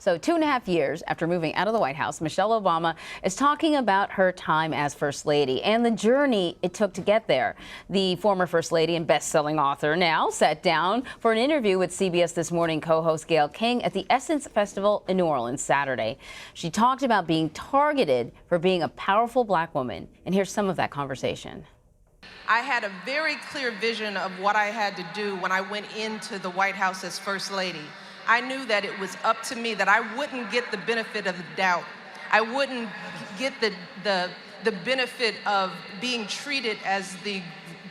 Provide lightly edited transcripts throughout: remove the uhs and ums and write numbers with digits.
So 2.5 years after moving out of the White House, Michelle Obama is talking about her time as First Lady and the journey it took to get there. The former First Lady and best-selling author now sat down for an interview with CBS This Morning co-host Gayle King at the Essence Festival in New Orleans Saturday. She talked about being targeted for being a powerful black woman. And here's some of that conversation. I had a very clear vision of what I had to do when I went into the White House as First Lady. I knew that it was up to me, that I wouldn't get the benefit of the doubt. I wouldn't get the benefit of being treated as the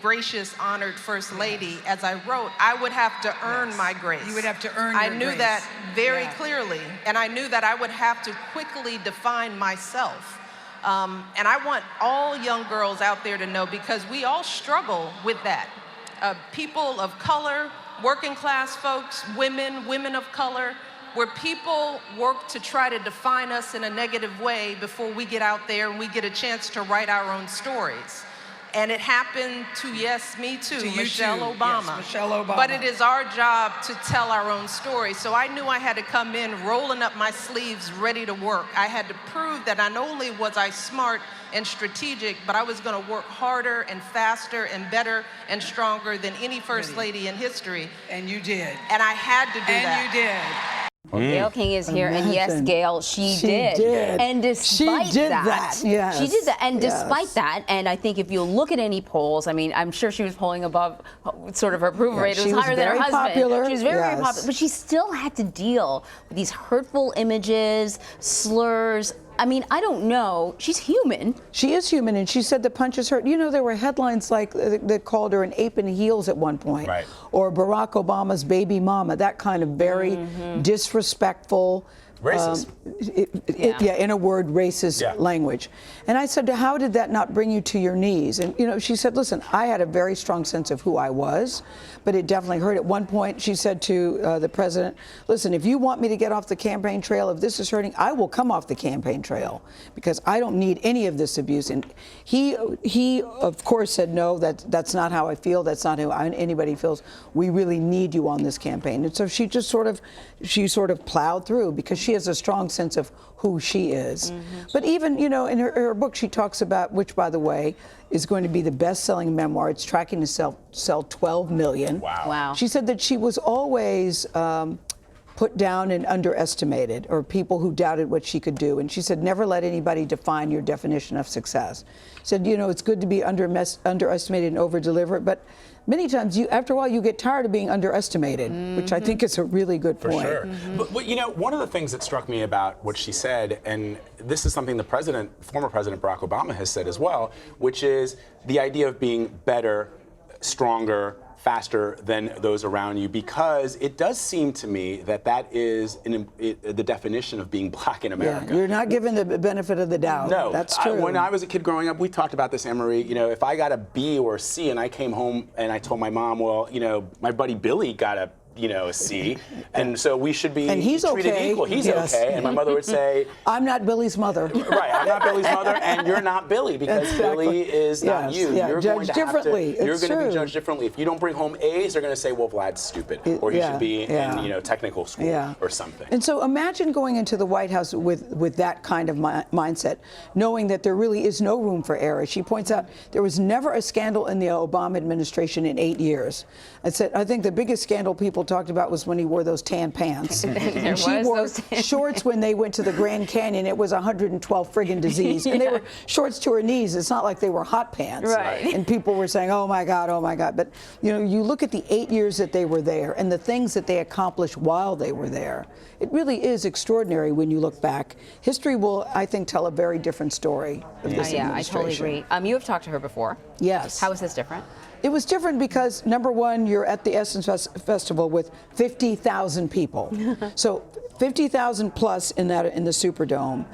gracious, honored First Lady. As I wrote, I would have to earn my grace. You would have to earn your grace. I knew that very clearly, and I knew that I would have to quickly define myself. And I want all young girls out there to know, because we all struggle with that. People of color, working class folks, women of color, where people work to try to define us in a negative way before we get out there and we get a chance to write our own stories. And it happened to, yes, me too, Michelle Obama. Yes, Michelle Obama. But it is our job to tell our own story. So I knew I had to come in rolling up my sleeves, ready to work. I had to prove that not only was I smart and strategic, but I was going to work harder and faster and better and stronger than any First Lady in history. And you did. And I had to do that. And you did. Well, Gayle King is here, and yes, Gayle, she did. And despite she did that, yes. She did that, and yes. despite that, and I think if you look at any polls, I mean, I'm sure she was polling above sort of her approval rate. It was higher than her husband. Popular. She was very, very popular, but she still had to deal with these hurtful images, slurs. I mean, I don't know. She's human. She is human, and she said the punches hurt. You know, there were headlines like that called her an ape in heels at one point, right. Or Barack Obama's baby mama. That kind of very disrespectful. Racist. In a word, racist language. And I said, how did that not bring you to your knees? And, you know, she said, listen, I had a very strong sense of who I was, but it definitely hurt. At one point, she said to the president, listen, if you want me to get off the campaign trail, if this is hurting, I will come off the campaign trail, because I don't need any of this abuse. And he of course, said, no, that's not how I feel. That's not how anybody feels. We really need you on this campaign. And so she just sort of plowed through, because she has a strong sense of who she is. But even, you know, in her book, she talks about, which, by the way, is going to be the best-selling memoir. It's tracking to sell 12 million. Wow. She said that she was always put down and underestimated, or people who doubted what she could do. And she said, never let anybody define your definition of success. Said, you know, it's good to be underestimated and over-deliver, but many times, after a while, you get tired of being underestimated, which I think is a really good point. For sure. But, you know, one of the things that struck me about what she said, and this is something the former President Barack Obama has said as well, which is the idea of being better, stronger, faster than those around you, because it does seem to me that is the definition of being black in America. Yeah, you're not given the benefit of the doubt. No, that's true. When I was a kid growing up, we talked about this, Anne-Marie. You know, if I got a B or a C and I came home and I told my mom, well, you know, my buddy Billy got a C, and so we should be treated equal. He's okay. And my mother would say, I'm not Billy's mother. Right, I'm not Billy's mother, and you're not Billy, because Billy is not you. Yeah, you're judged differently. You're going to be judged differently. If you don't bring home A's, they're going to say, well, Vlad's stupid, or he should be in, you know, technical school or something. And so imagine going into the White House with that kind of mindset, knowing that there really is no room for error. She points out there was never a scandal in the Obama administration in 8 years. I think the biggest scandal people talked about was when he wore those tan pants. And she wore shorts when they went to the Grand Canyon. It was 112 friggin' disease. And they were shorts to her knees. It's not like they were hot pants. Right. And people were saying, oh my God, oh my God. But, you know, you look at the 8 years that they were there and the things that they accomplished while they were there. It really is extraordinary when you look back. History will, I think, tell a very different story of this administration. Yeah, I totally agree. You have talked to her before. Yes. How is this different? It was different because, number one, you're at the Essence Festival with 50,000 people. So 50,000 plus in the Superdome.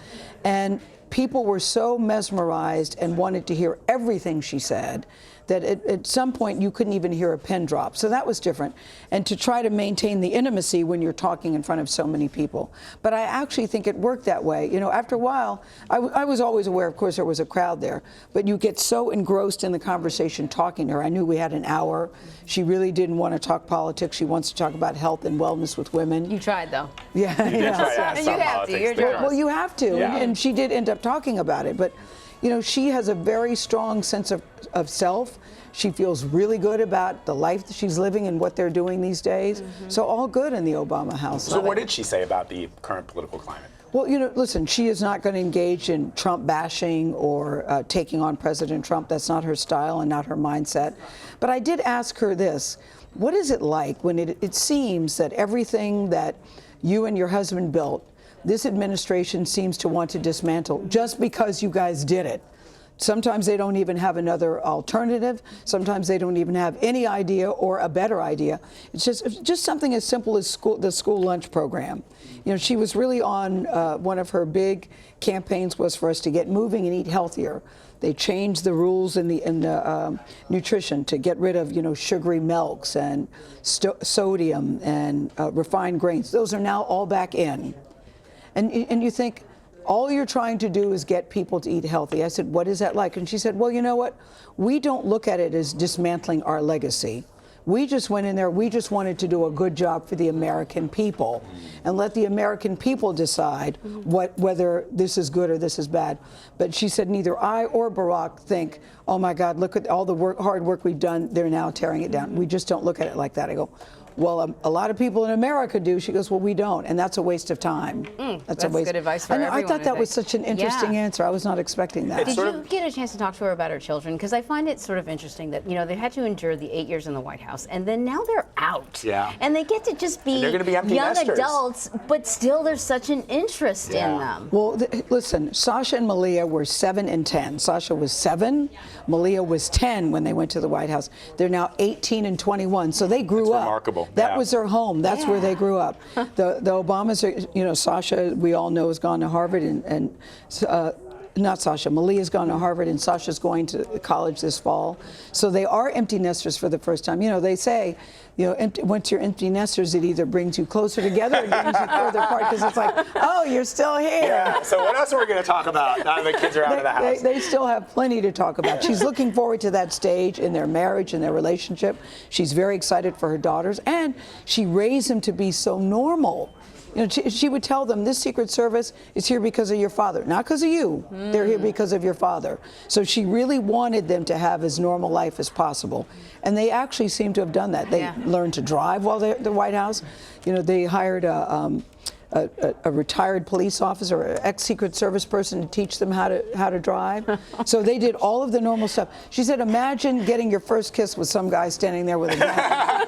And people were so mesmerized and wanted to hear everything she said that at some point you couldn't even hear a pin drop. So that was different. And to try to maintain the intimacy when you're talking in front of so many people. But I actually think it worked that way. You know, after a while, I was always aware, of course, there was a crowd there, but you get so engrossed in the conversation talking to her. I knew we had an hour. She really didn't want to talk politics. She wants to talk about health and wellness with women. You tried, though. Yeah. You did try to ask And some you have to. politics You're there. journalist. Well, you have to, Yeah. and she did end up talking about it. But, you know, she has a very strong sense of self. She feels really good about the life that she's living and what they're doing these days. So all good in the Obama house. So what did she say about the current political climate? Well, you know, listen, she is not going to engage in Trump bashing or taking on President Trump. That's not her style and not her mindset. But I did ask her this. What is it like when it seems that everything that you and your husband built, this administration seems to want to dismantle just because you guys did it? Sometimes they don't even have another alternative. Sometimes they don't even have any idea or a better idea. It's just something as simple as the school lunch program. You know, she was really on one of her big campaigns was for us to get moving and eat healthier. They changed the rules in the nutrition to get rid of, you know, sugary milks and sodium and refined grains. Those are now all back in. And you think, all you're trying to do is get people to eat healthy. I said, what is that like? And she said, well, you know what? We don't look at it as dismantling our legacy. We just went in there, we just wanted to do a good job for the American people and let the American people decide whether this is good or this is bad. But she said neither I or Barack think, oh my God, look at all the hard work we've done, they're now tearing it down. We just don't look at it like that. I go, well, a lot of people in America do. She goes, well, we don't, and that's a waste of time. That's good advice for everyone. I thought that was such an interesting Yeah. answer. I was not expecting that. Did you get a chance to talk to her about her children? Because I find it sort of interesting that, you know, they had to endure the 8 years in the White House, and then now they're out. Yeah. And they get to just be they're gonna be empty young nesters. adults, but still there's such an interest in them. Well, listen, Sasha and Malia were 7 and 10. Sasha was 7, Malia was 10 when they went to the White House. They're now 18 and 21, so they grew That's up. remarkable. That Yeah. was their home. That's where they grew up. The Obamas are, you know, Sasha, we all know, has gone to Harvard, and not Sasha, Malia's gone to Harvard, and Sasha's going to college this fall. So they are empty nesters for the first time. You know, they say, you know, once you're empty nesters, it either brings you closer together or brings you further apart, because it's like, oh, you're still here. Yeah, so what else are we going to talk about now that the kids are out of the house? They still have plenty to talk about. She's looking forward to that stage in their marriage and their relationship. She's very excited for her daughters, and she raised them to be so normal. You know, she would tell them, this Secret Service is here because of your father, not because of you. They're here because of your father. So she really wanted them to have as normal life as possible. And they actually seem to have done that. They learned to drive while they're at the White House. You know, they hired a retired police officer, an ex-Secret Service person to teach them how to drive. So they did all of the normal stuff. She said, imagine getting your first kiss with some guy standing there with a gun.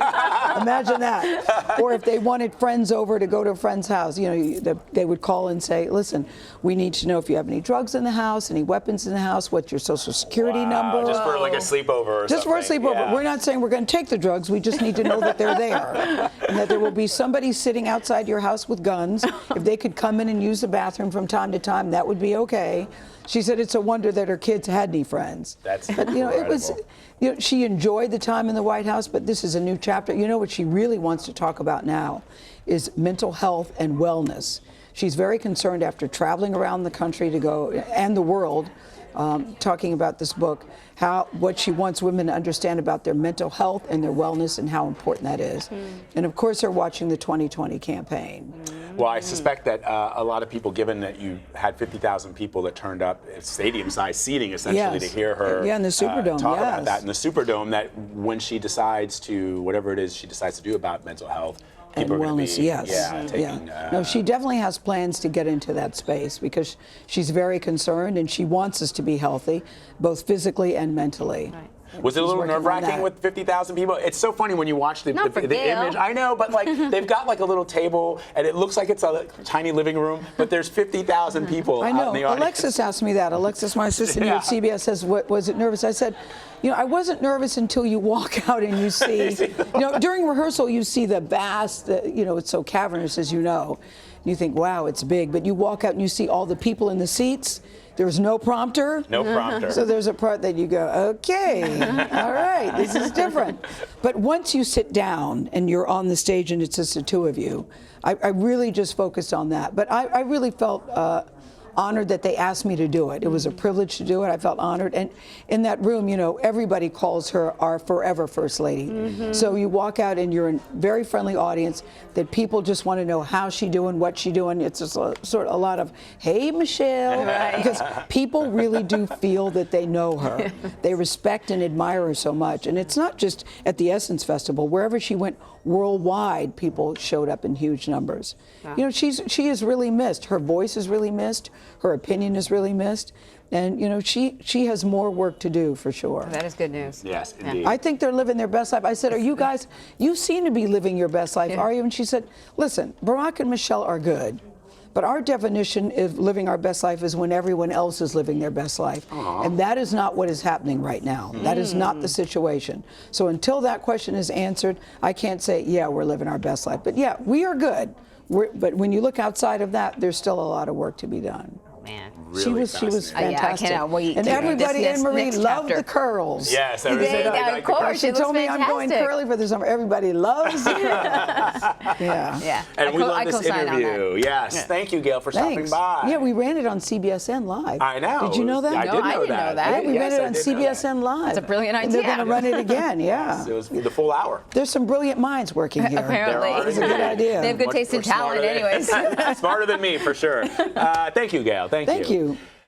Imagine that. Or if they wanted friends over to go to a friend's house, you know, they would call and say, listen, we need to know if you have any drugs in the house, any weapons in the house, what's your social security number. Just for like a sleepover or Just for a something. sleepover. Yeah. We're not saying we're going to take the drugs. We just need to know that they're there. And that there will be somebody sitting outside your house with guns. If they could come in and use the bathroom from time to time, that would be okay. She said it's a wonder that her kids had any friends. That's But, you know, it was, incredible. you know, she enjoyed the time in the White House, but this is a new chapter. You know what she really wants to talk about now is mental health and wellness. She's very concerned after traveling around the country to go, and the world, talking about this book, what she wants women to understand about their mental health and their wellness and how important that is. And of course, they're watching the 2020 campaign. Well, I suspect that a lot of people, given that you had 50,000 people that turned up, stadium-sized seating essentially, Yes. to hear her Yeah, in the Superdome, talk about yes. that in the Superdome, that when she decides to, whatever it is she decides to do about mental health, And people are going wellness, to be, yes. taking, No, she definitely has plans to get into that space because she's very concerned and she wants us to be healthy, both physically and mentally. Right. Was it a She's little working on nerve-wracking that. with 50,000 people? It's so funny when you watch the Not for Gayle. image. I know, but like they've got like a little table, and it looks like it's a tiny living room, but there's 50,000 people I out know. in the audience. Alexis asked me that. Alexis, my assistant here at CBS, says, was it nervous? I said, You know, I wasn't nervous until you walk out and you see, you know, during rehearsal you see the vast, you know, it's so cavernous, as you know. You think, wow, it's big, but you walk out and you see all the people in the seats. There's no prompter. No prompter. So there's a part that you go, okay, all right, this is different. But once you sit down and you're on the stage and it's just the two of you, I really just focused on that. But I really felt honored that they asked me to do it. It was a privilege to do it. I felt honored. And in that room, you know, everybody calls her our forever First Lady. So you walk out and you're in a very friendly audience that people just want to know how she doing, what she doing. It's just sort of a lot of, hey, Michelle, because people really do feel that they know her. They respect and admire her so much. And it's not just at the Essence Festival. Wherever she went worldwide, people showed up in huge numbers. Wow. You know, she is really missed. Her voice is really missed. Her opinion is really missed. And, you know, she has more work to do, for sure. That is good news. Yes, indeed. I think they're living their best life. I said, are you guys, you seem to be living your best life, are you? And she said, listen, Barack and Michelle are good. But our definition of living our best life is when everyone else is living their best life. And that is not what is happening right now. That is not the situation. So until that question is answered, I can't say, yeah, we're living our best life. But yeah, we are good. But when you look outside of that, there's still a lot of work to be done. Man. Really she was fantastic. I cannot wait. And everybody, Anne-Marie, loved the curls. Yes, of course. She told me I'm going curly for the summer. Everybody loves it. Yeah. And we love this interview. Yes. Thank you, Gayle, for stopping by. Yeah, we ran it on CBSN Live. I know. Did you know that? I didn't know that. Yeah, we ran it on CBSN Live. It's a brilliant idea. And they're going to run it again, yeah. It was the full hour. There's some brilliant minds working here. Apparently. It's a good idea. They have good taste and talent anyways. Smarter than me, for sure. Thank you, Gayle. Thank you. Thank you.